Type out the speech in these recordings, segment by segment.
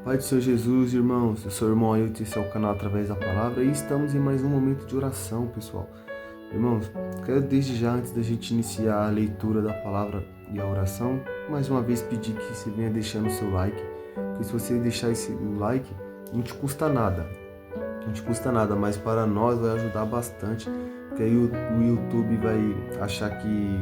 Pai do Senhor Jesus, irmãos, eu sou o irmão Ailton, esse é o canal Através da Palavra e estamos em mais um momento de oração, pessoal. Irmãos, quero desde já, antes da gente iniciar a leitura da palavra e a oração, mais uma vez pedir que você venha deixando o seu like, porque se você deixar o like, não te custa nada, mas para nós vai ajudar bastante, porque aí o YouTube vai achar que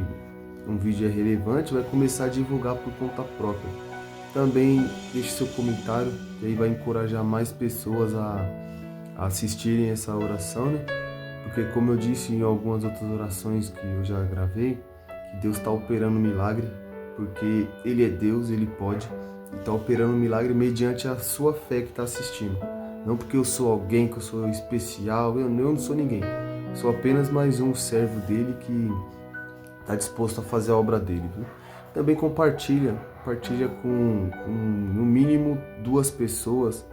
um vídeo é relevante, vai começar a divulgar por conta própria. Também deixe seu comentário, que aí vai encorajar mais pessoas a assistirem essa oração, né? Porque como eu disse em algumas outras orações que eu já gravei, que Deus está operando um milagre, porque Ele é Deus, Ele pode, e está operando um milagre mediante a sua fé que está assistindo. Não porque eu sou alguém, que eu sou especial, eu não sou ninguém. Sou apenas mais um servo dele que está disposto a fazer a obra dele, viu? Também compartilha com no mínimo 2 pessoas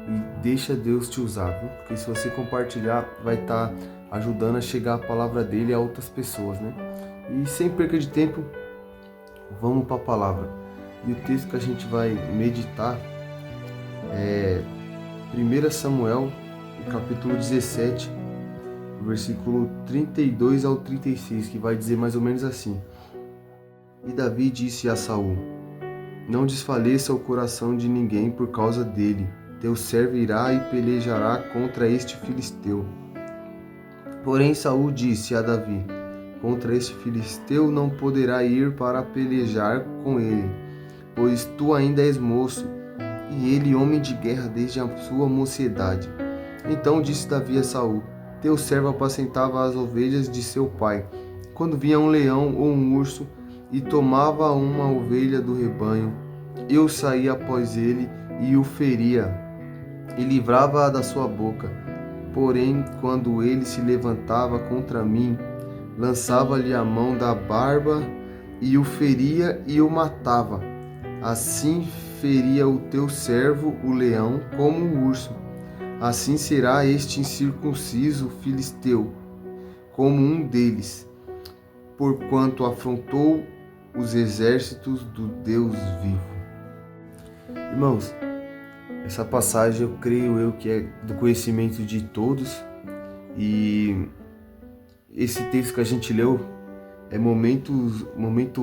e deixa Deus te usar, viu? Porque se você compartilhar, vai estar ajudando a chegar a palavra dele a outras pessoas, né? E sem perca de tempo, vamos para a palavra. E o texto que a gente vai meditar é 1 Samuel, capítulo 17, versículo 32 ao 36, que vai dizer mais ou menos assim: E Davi disse a Saul: Não desfaleça o coração de ninguém por causa dele. Teu servo irá e pelejará contra este filisteu. Porém Saul disse a Davi: Contra este filisteu não poderá ir para pelejar com ele, pois tu ainda és moço, e ele homem de guerra desde a sua mocidade. Então disse Davi a Saul: Teu servo apacentava as ovelhas de seu pai. Quando vinha um leão ou um urso e tomava uma ovelha do rebanho, eu saía após ele e o feria, e livrava-a da sua boca. Porém, quando ele se levantava contra mim, lançava-lhe a mão da barba e o feria e o matava. Assim feria o teu servo, o leão, como o urso. Assim será este incircunciso filisteu, como um deles, porquanto afrontou os exércitos do Deus vivo. Irmãos, essa passagem eu creio que é do conhecimento de todos, e esse texto que a gente leu é momento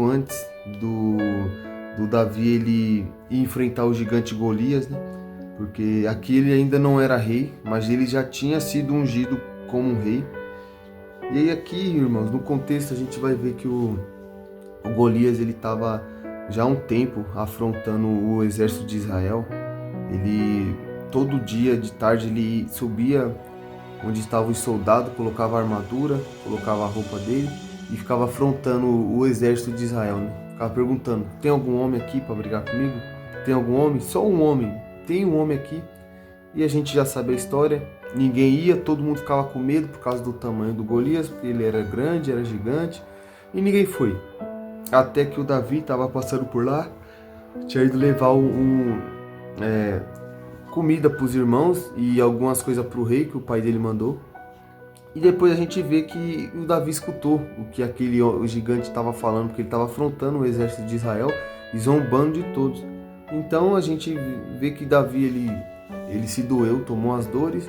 antes do Davi ele ir enfrentar o gigante Golias, né? Porque aqui ele ainda não era rei, mas ele já tinha sido ungido como um rei. E aí aqui, irmãos, no contexto a gente vai ver que o Golias ele estava já há um tempo afrontando o exército de Israel. Ele todo dia de tarde ele subia onde estavam os soldados, colocava a armadura, colocava a roupa dele e ficava afrontando o exército de Israel, né? Ficava perguntando: tem algum homem aqui para brigar comigo? Tem algum homem? Só um homem. Tem um homem aqui. E a gente já sabe a história. Ninguém ia, todo mundo ficava com medo por causa do tamanho do Golias, porque ele era grande, era gigante, e ninguém foi. Até que o Davi estava passando por lá, tinha ido levar comida para os irmãos e algumas coisas para o rei que o pai dele mandou. E depois a gente vê que o Davi escutou o que o gigante estava falando, porque ele estava afrontando o exército de Israel e zombando de todos. Então a gente vê que Davi ele se doeu, tomou as dores,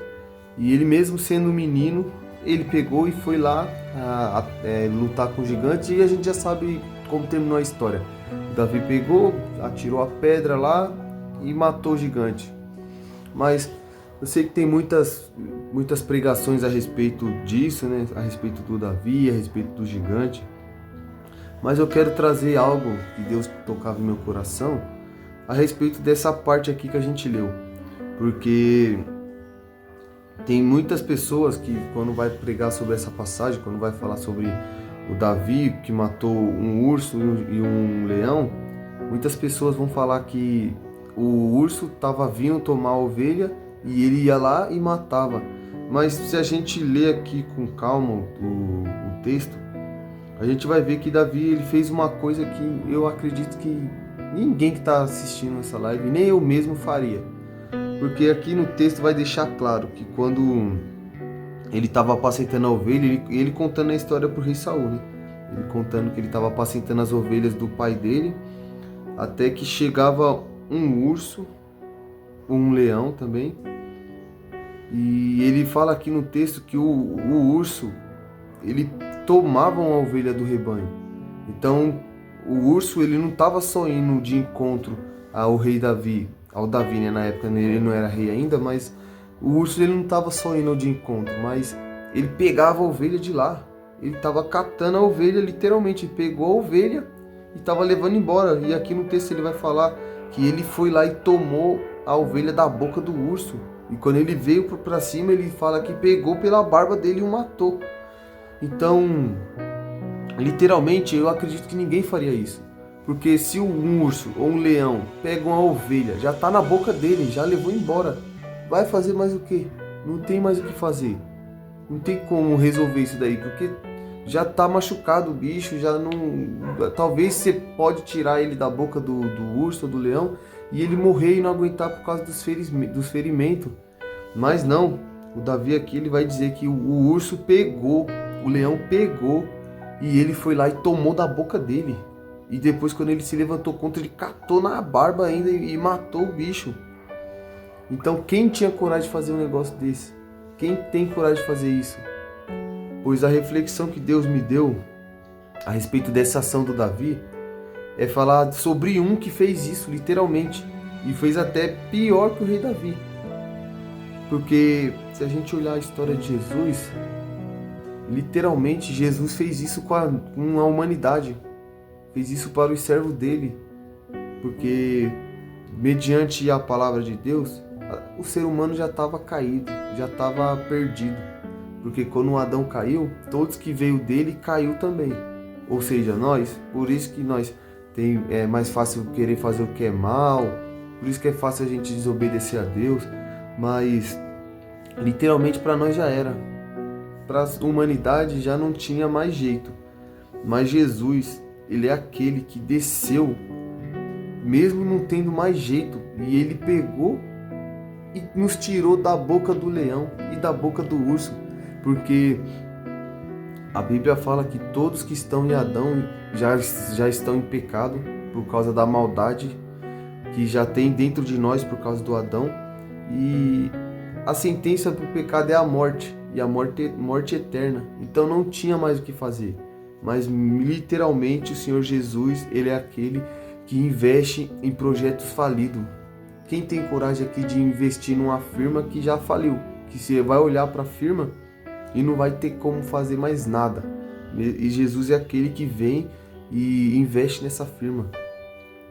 e ele mesmo sendo um menino, ele pegou e foi lá lutar com o gigante, e a gente já sabe como terminou a história. Davi pegou, atirou a pedra lá e matou o gigante. Mas eu sei que tem muitas pregações a respeito disso, né? A respeito do Davi, a respeito do gigante. Mas eu quero trazer algo que Deus tocava no meu coração a respeito dessa parte aqui que a gente leu. Porque tem muitas pessoas que quando vai pregar sobre essa passagem, quando vai falar sobre o Davi que matou um urso e um leão, muitas pessoas vão falar que o urso estava vindo tomar a ovelha e ele ia lá e matava. Mas se a gente ler aqui com calma o texto, a gente vai ver que Davi ele fez uma coisa que eu acredito que ninguém que está assistindo essa live, nem eu mesmo faria. Porque aqui no texto vai deixar claro que quando ele estava apacentando a ovelha, ele contando a história para o rei Saul, né? Ele contando que ele estava apacentando as ovelhas do pai dele, até que chegava um urso um leão também. E ele fala aqui no texto que o urso, ele tomava uma ovelha do rebanho. Então, o urso, ele não estava só indo de encontro ao rei Davi, ao Davi, né? Na época ele não era rei ainda, mas o urso, ele não estava só indo de encontro, mas ele pegava a ovelha de lá. Ele estava catando a ovelha, literalmente, ele pegou a ovelha e estava levando embora. E aqui no texto ele vai falar que ele foi lá e tomou a ovelha da boca do urso. E quando ele veio para cima, ele fala que pegou pela barba dele e o matou. Então, literalmente, eu acredito que ninguém faria isso. Porque se um urso ou um leão pega uma ovelha, já está na boca dele, já levou embora, vai fazer mais o quê? Não tem mais o que fazer. Não tem como resolver isso daí, porque já está machucado o bicho, já não. Talvez você pode tirar ele da boca do urso ou do leão e ele morrer e não aguentar por causa dos ferimentos. Mas não, o Davi aqui ele vai dizer que o urso pegou, o leão pegou e ele foi lá e tomou da boca dele. E depois, quando ele se levantou contra, ele catou na barba ainda e matou o bicho. Então, quem tinha coragem de fazer um negócio desse? Quem tem coragem de fazer isso? Pois a reflexão que Deus me deu a respeito dessa ação do Davi é falar sobre um que fez isso, literalmente. E fez até pior que o rei Davi. Porque se a gente olhar a história de Jesus, literalmente Jesus fez isso com a humanidade. Fez isso para os servos dele. Porque mediante a palavra de Deus, o ser humano já estava caído, já estava perdido. Porque quando Adão caiu, todos que veio dele caiu também. Ou seja, nós, por isso que é mais fácil querer fazer o que é mal, por isso que é fácil a gente desobedecer a Deus, mas literalmente para nós já era. Para a humanidade já não tinha mais jeito. Mas Jesus, ele é aquele que desceu, mesmo não tendo mais jeito, e ele pegou e nos tirou da boca do leão e da boca do urso, porque a Bíblia fala que todos que estão em Adão já estão em pecado por causa da maldade que já tem dentro de nós por causa do Adão, e a sentença para o pecado é a morte, e a morte eterna. Então não tinha mais o que fazer, mas literalmente o Senhor Jesus, ele é aquele que investe em projetos falidos. Quem tem coragem aqui de investir numa firma que já faliu, que você vai olhar para a firma e não vai ter como fazer mais nada. E Jesus é aquele que vem e investe nessa firma.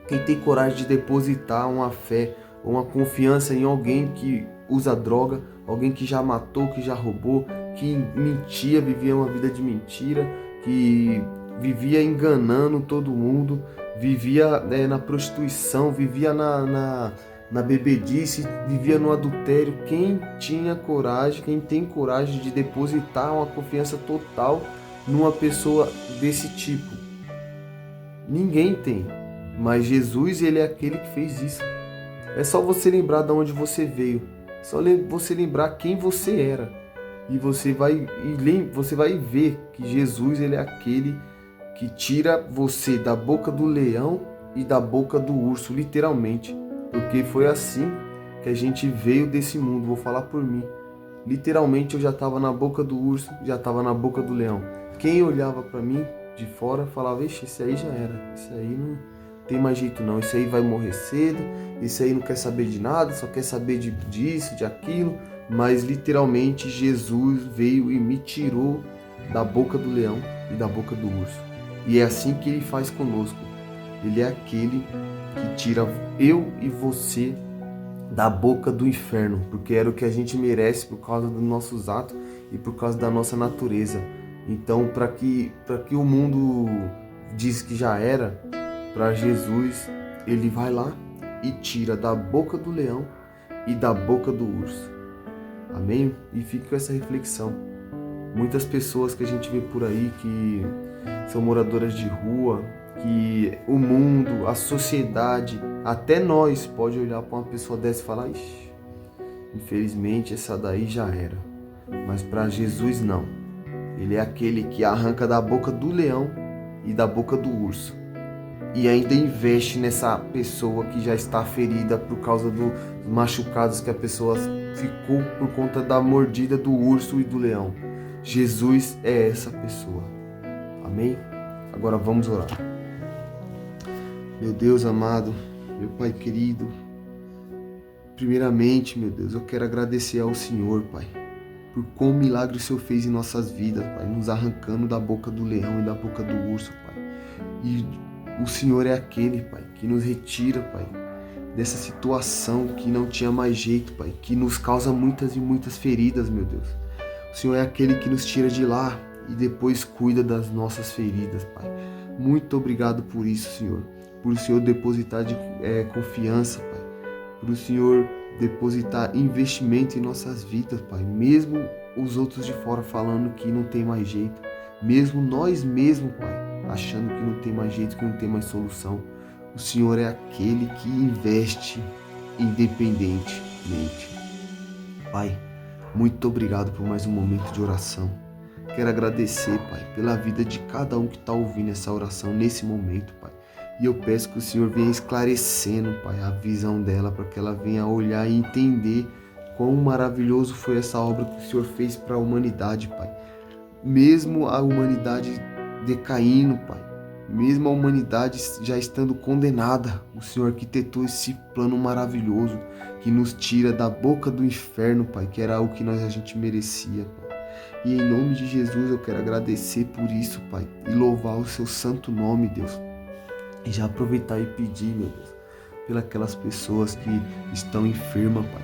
Quem tem coragem de depositar uma fé ou uma confiança em alguém que usa droga, alguém que já matou, que já roubou, que mentia, vivia uma vida de mentira, que vivia enganando todo mundo, vivia na prostituição, vivia na bebedice, vivia no adultério. Quem tinha coragem, quem tem coragem de depositar uma confiança total numa pessoa desse tipo? Ninguém tem, mas Jesus, ele é aquele que fez isso. É só você lembrar de onde você veio, é só você lembrar quem você era, e você vai ver que Jesus, ele é aquele que tira você da boca do leão e da boca do urso, literalmente. Porque foi assim que a gente veio desse mundo, vou falar por mim. Literalmente eu já estava na boca do urso, já estava na boca do leão. Quem olhava para mim de fora falava: ixi, esse aí já era, esse aí não tem mais jeito não, esse aí vai morrer cedo, esse aí não quer saber de nada, só quer saber disso, de aquilo. Mas literalmente Jesus veio e me tirou da boca do leão e da boca do urso. E é assim que ele faz conosco. Ele é aquele que tira eu e você da boca do inferno, porque era o que a gente merece por causa dos nossos atos e por causa da nossa natureza. Então, para que o mundo diz que já era, para Jesus, ele vai lá e tira da boca do leão e da boca do urso. Amém? E fique com essa reflexão. Muitas pessoas que a gente vê por aí que são moradoras de rua, que o mundo, a sociedade, até nós pode olhar para uma pessoa dessa e falar: ixi, infelizmente essa daí já era. Mas para Jesus não. Ele é aquele que arranca da boca do leão e da boca do urso. e ainda investe nessa pessoa que já está ferida por causa dos machucados que a pessoa ficou por conta da mordida do urso e do leão. Jesus é essa pessoa. Amém? Agora vamos orar. Meu Deus amado, meu Pai querido, primeiramente, meu Deus, eu quero agradecer ao Senhor, Pai, por quão milagre o Senhor fez em nossas vidas, Pai, nos arrancando da boca do leão e da boca do urso, Pai. E o Senhor é aquele, Pai, que nos retira, Pai, dessa situação que não tinha mais jeito, Pai, que nos causa muitas e muitas feridas, meu Deus. O Senhor é aquele que nos tira de lá e depois cuida das nossas feridas, Pai. Muito obrigado por isso, Senhor. Por o Senhor depositar confiança, Pai. Por o Senhor depositar investimento em nossas vidas, Pai. Mesmo os outros de fora falando que não tem mais jeito. Mesmo nós mesmos, Pai, achando que não tem mais jeito, que não tem mais solução. O Senhor é aquele que investe independentemente. Pai, muito obrigado por mais um momento de oração. Quero agradecer, Pai, pela vida de cada um que está ouvindo essa oração nesse momento, Pai. E eu peço que o Senhor venha esclarecendo, Pai, a visão dela, para que ela venha olhar e entender quão maravilhoso foi essa obra que o Senhor fez para a humanidade, Pai. Mesmo a humanidade decaindo, Pai, mesmo a humanidade já estando condenada, o Senhor arquitetou esse plano maravilhoso que nos tira da boca do inferno, Pai, que era o que a gente merecia, Pai. E em nome de Jesus eu quero agradecer por isso, Pai, e louvar o seu santo nome, Deus. E já aproveitar e pedir, meu Deus, pelas pessoas que estão enfermas, Pai,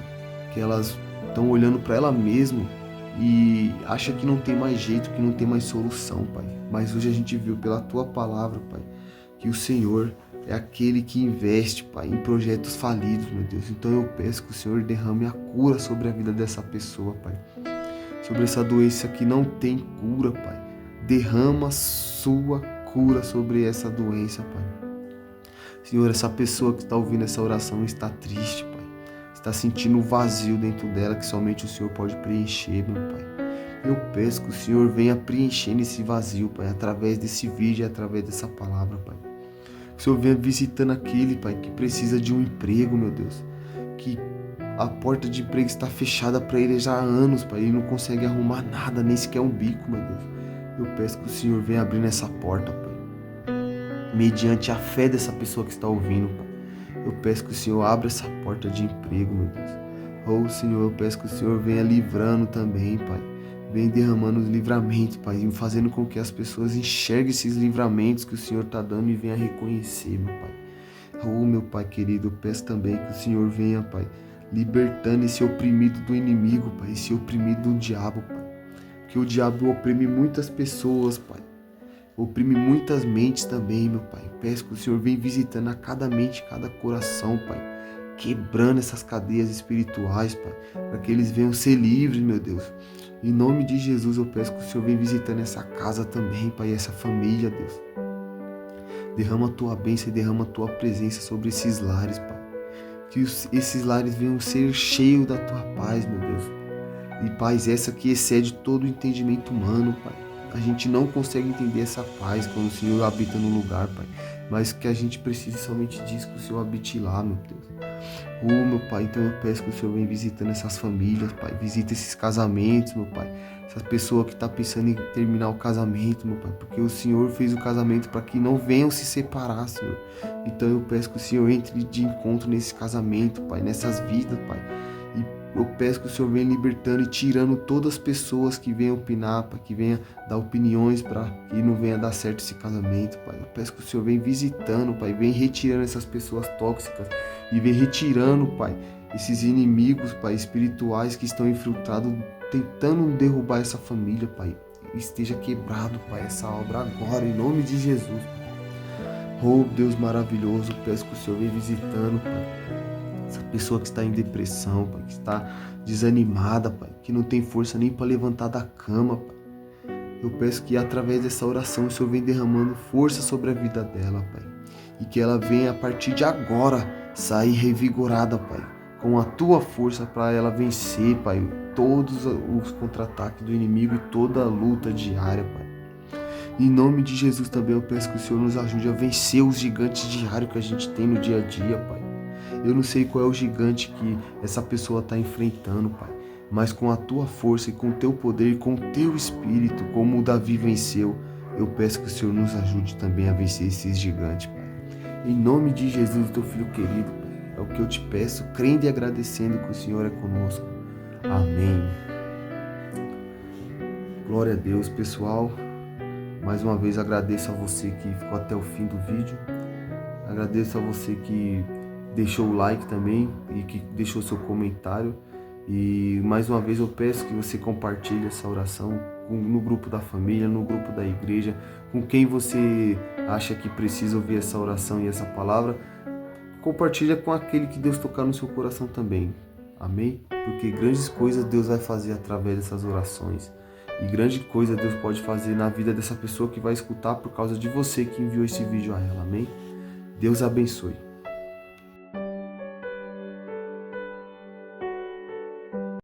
que elas estão olhando para ela mesma e acham que não tem mais jeito, que não tem mais solução, Pai. Mas hoje a gente viu pela Tua palavra, Pai, que o Senhor é aquele que investe, Pai, em projetos falidos, meu Deus. Então eu peço que o Senhor derrame a cura sobre a vida dessa pessoa, Pai. Sobre essa doença que não tem cura, Pai. Derrama sua cura sobre essa doença, Pai. Senhor, essa pessoa que está ouvindo essa oração está triste, Pai. Está sentindo um vazio dentro dela que somente o Senhor pode preencher, meu Pai. Eu peço que o Senhor venha preenchendo esse vazio, Pai, através desse vídeo e através dessa palavra, Pai. Que o Senhor venha visitando aquele, Pai, que precisa de um emprego, meu Deus. Que a porta de emprego está fechada para ele já há anos, Pai. Ele não consegue arrumar nada, nem sequer um bico, meu Deus. Eu peço que o Senhor venha abrindo essa porta, Pai. Mediante a fé dessa pessoa que está ouvindo, Pai. Eu peço que o Senhor abra essa porta de emprego, meu Deus. Oh, Senhor, eu peço que o Senhor venha livrando também, Pai. Venha derramando os livramentos, Pai, e fazendo com que as pessoas enxerguem esses livramentos que o Senhor está dando e venha reconhecer, meu Pai. Oh, meu Pai querido, eu peço também que o Senhor venha, Pai, libertando esse oprimido do inimigo, Pai, esse oprimido do diabo, Pai. Que o diabo oprime muitas pessoas, Pai. Oprime muitas mentes também, meu Pai. Peço que o Senhor venha visitando a cada mente, cada coração, Pai. Quebrando essas cadeias espirituais, Pai. Para que eles venham ser livres, meu Deus. Em nome de Jesus eu peço que o Senhor venha visitando essa casa também, Pai. E essa família, Deus. Derrama a Tua bênção e derrama a Tua presença sobre esses lares, Pai. Que esses lares venham ser cheios da Tua paz, meu Deus. E paz essa que excede todo o entendimento humano, Pai. A gente não consegue entender essa paz quando o Senhor habita no lugar, Pai. Mas que a gente precisa somente disso, que o Senhor habite lá, meu Deus. Oh, meu Pai, então eu peço que o Senhor venha visitando essas famílias, Pai. Visita esses casamentos, meu Pai. Essa pessoa que está pensando em terminar o casamento, meu Pai. Porque o Senhor fez o casamento para que não venham se separar, Senhor. Então eu peço que o Senhor entre de encontro nesse casamento, Pai. Nessas vidas, Pai. Eu peço que o Senhor venha libertando e tirando todas as pessoas que venham opinar, Pai, que venham dar opiniões para que não venha dar certo esse casamento, Pai. Eu peço que o Senhor venha visitando, Pai, venha retirando essas pessoas tóxicas e venha retirando, Pai, esses inimigos, Pai, espirituais que estão infiltrados, tentando derrubar essa família, Pai. Esteja quebrado, Pai, essa obra agora, em nome de Jesus. Oh, Deus maravilhoso, peço que o Senhor venha visitando, Pai. Essa pessoa que está em depressão, Pai, que está desanimada, Pai, que não tem força nem para levantar da cama, Pai. Eu peço que através dessa oração o Senhor venha derramando força sobre a vida dela, Pai. E que ela venha a partir de agora sair revigorada, Pai. Com a Tua força para ela vencer, Pai, todos os contra-ataques do inimigo e toda a luta diária, Pai. Em nome de Jesus também eu peço que o Senhor nos ajude a vencer os gigantes diários que a gente tem no dia a dia, Pai. Eu não sei qual é o gigante que essa pessoa está enfrentando, Pai, mas com a tua força e com o teu poder e com o teu espírito, como o Davi venceu, eu peço que o Senhor nos ajude também a vencer esses gigantes, Pai. Em nome de Jesus, teu filho querido, Pai, é o que eu te peço, crendo e agradecendo que o Senhor é conosco. Amém. Glória a Deus, pessoal. Mais uma vez agradeço a você que ficou até o fim do vídeo. Agradeço a você que deixou o like também e que deixou seu comentário. E mais uma vez eu peço que você compartilhe essa oração no grupo da família, no grupo da igreja, com quem você acha que precisa ouvir essa oração e essa palavra. Compartilha com aquele que Deus tocar no seu coração também. Amém? Porque grandes coisas Deus vai fazer através dessas orações. E grande coisa Deus pode fazer na vida dessa pessoa que vai escutar por causa de você que enviou esse vídeo a ela. Amém? Deus abençoe.